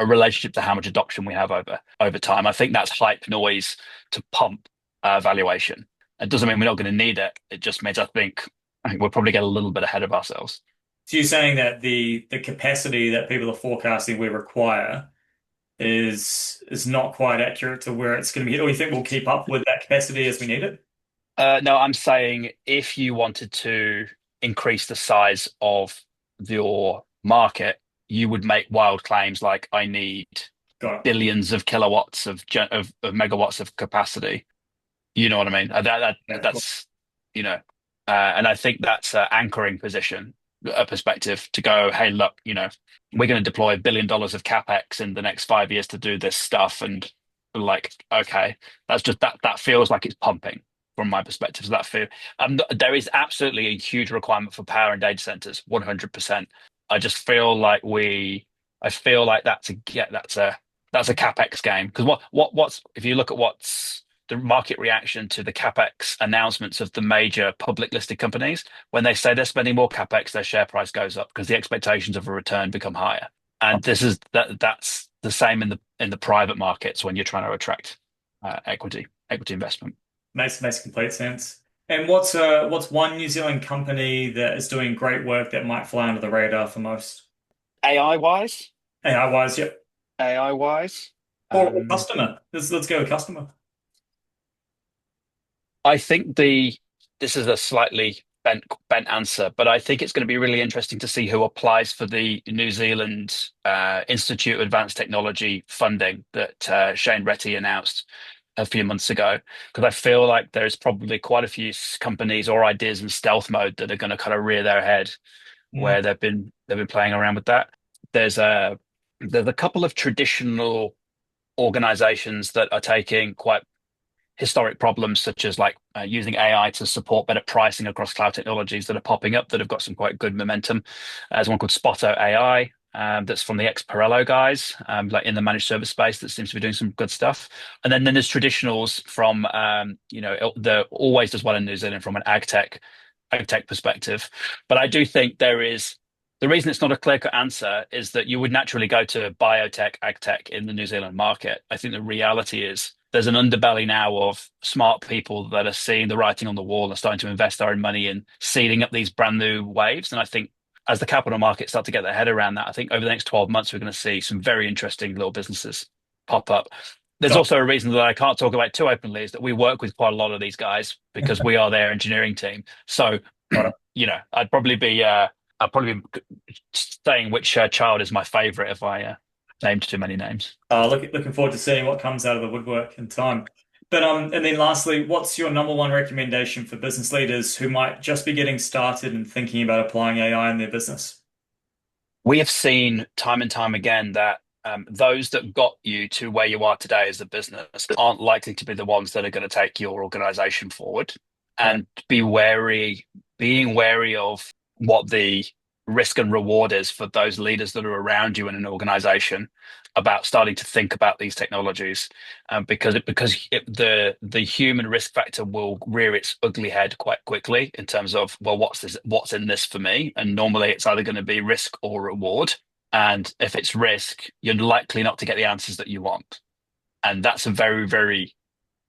relationship to how much adoption we have over time. I think that's hype noise to pump valuation. It doesn't mean we're not going to need it. It just means I think we'll probably get a little bit ahead of ourselves. So you're saying that the capacity that people are forecasting we require is not quite accurate to where it's going to be, or you think we'll keep up with that capacity as we need it? No, I'm saying if you wanted to increase the size of your market, you would make wild claims like, I need Got billions of kilowatts of megawatts of capacity. You know what I mean? it. That's, you know, and I think that's an anchoring position, a perspective to go, hey, look, we're going to deploy $1 billion of capex in the next 5 years to do this stuff, and like, okay, that feels like it's pumping from my perspective. So that feel, there is absolutely a huge requirement for power and data centers, 100%. I just feel like I feel like that's a capex game because what's if you look at what's the market reaction to the capex announcements of the major public listed companies. When they say they're spending more capex, their share price goes up because the expectations of a return become higher. And that's the same in the private markets when you're trying to attract equity investment. Makes complete sense. And what's one New Zealand company that is doing great work that might fly under the radar for most? AI wise, AI wise, yep. AI wise, Or customer. Let's go with customer. I think this is a slightly bent answer, but I think it's going to be really interesting to see who applies for the New Zealand Institute of Advanced Technology funding that Shane Retty announced a few months ago. Because I feel like there's probably quite a few companies or ideas in stealth mode that are going to kind of rear their head Mm, where they've been playing around with that. There's a there's a couple of traditional organizations that are taking quite historic problems such as like using AI to support better pricing across cloud technologies that are popping up that have got some quite good momentum. There's one called Spotto AI. That's from the ex-Parello guys, like in the managed service space that seems to be doing some good stuff. And then there's traditionals from, the always does well in New Zealand from an ag tech perspective. But I do think the reason it's not a clear-cut answer is that you would naturally go to biotech, ag tech in the New Zealand market. I think the reality is there's an underbelly now of smart people that are seeing the writing on the wall and starting to invest their own money in seeding up these brand new waves. And I think as the capital markets start to get their head around that, I think over the next 12 months, we're going to see some very interesting little businesses pop up. There's got also a reason that I can't talk about too openly is that we work with quite a lot of these guys because we are their engineering team. So, got it. I'd probably be saying which child is my favorite if I named too many names. Looking forward to seeing what comes out of the woodwork in time. But and then lastly, what's your number one recommendation for business leaders who might just be getting started and thinking about applying AI in their business? We have seen time and time again that those that got you to where you are today as a business aren't likely to be the ones that are going to take your organization forward. Right. And being wary of what the risk and reward is for those leaders that are around you in an organization about starting to think about these technologies, the human risk factor will rear its ugly head quite quickly in terms of, well, what's in this for me, and normally it's either going to be risk or reward, and if it's risk you're likely not to get the answers that you want, and that's a very, very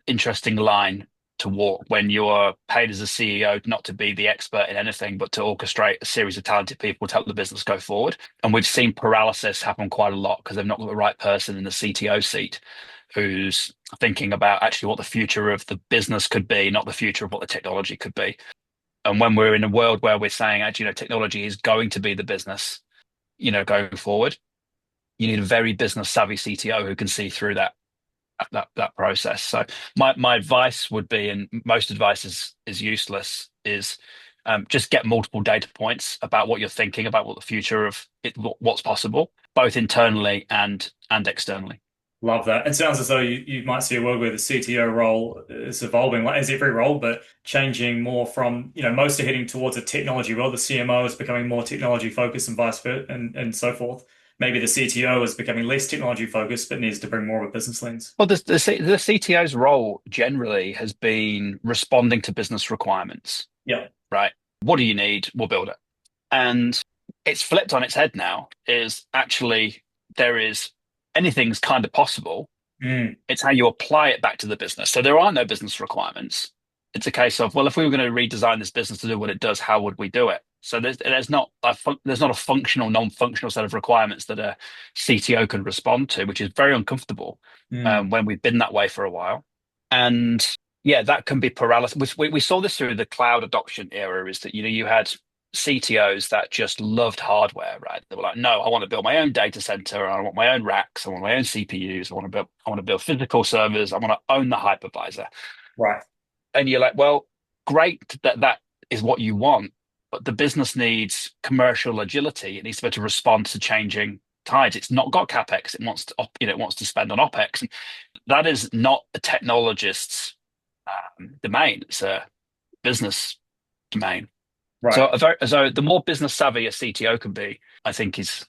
interesting line to walk when you're paid as a CEO not to be the expert in anything, but to orchestrate a series of talented people to help the business go forward. And we've seen paralysis happen quite a lot because they've not got the right person in the CTO seat who's thinking about actually what the future of the business could be, not the future of what the technology could be. And when we're in a world where we're saying, actually, technology is going to be the business, going forward, you need a very business savvy CTO who can see through that process. So my advice would be, and most advice is useless, is just get multiple data points about what you're thinking about what the future of it, what's possible, both internally and externally. Love that. It sounds as though you might see a world where the CTO role is evolving, like as every role, but changing more from, most are heading towards a technology role. The CMO is becoming more technology focused and vice versa and so forth. Maybe the CTO is becoming less technology focused, but needs to bring more of a business lens. Well, the CTO's role generally has been responding to business requirements, Yeah. right? What do you need? We'll build it. And it's flipped on its head now, is actually there is anything's kind of possible. Mm, It's how you apply it back to the business. So there are no business requirements. It's a case of, well, if we were going to redesign this business to do what it does, how would we do it? So there's not a functional, non-functional set of requirements that a CTO can respond to, which is very uncomfortable mm, when we've been that way for a while. And yeah, that can be paralysis. We saw this through the cloud adoption era, is that you had CTOs that just loved hardware, right? They were like, no, I want to build my own data center. I want my own racks. I want my own CPUs. I want to build physical servers. I want to own the hypervisor. right. And you're like, well, great that that is what you want, but the business needs commercial agility. It needs to be able to respond to changing tides. It's not got capex. It wants to, it wants to spend on opex. And that is not a technologist's domain. It's a business domain. Right. So the more business savvy a CTO can be, I think is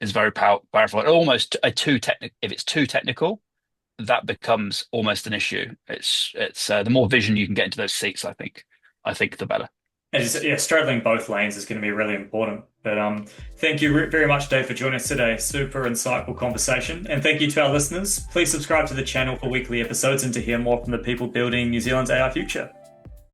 very powerful. Almost a too technical. If it's too technical, that becomes almost an issue. It's the more vision you can get into those seats, I think the better. And just, yeah, straddling both lanes is going to be really important. But thank you very much, Dave, for joining us today. Super insightful conversation. And thank you to our listeners. Please subscribe to the channel for weekly episodes and to hear more from the people building New Zealand's AI future.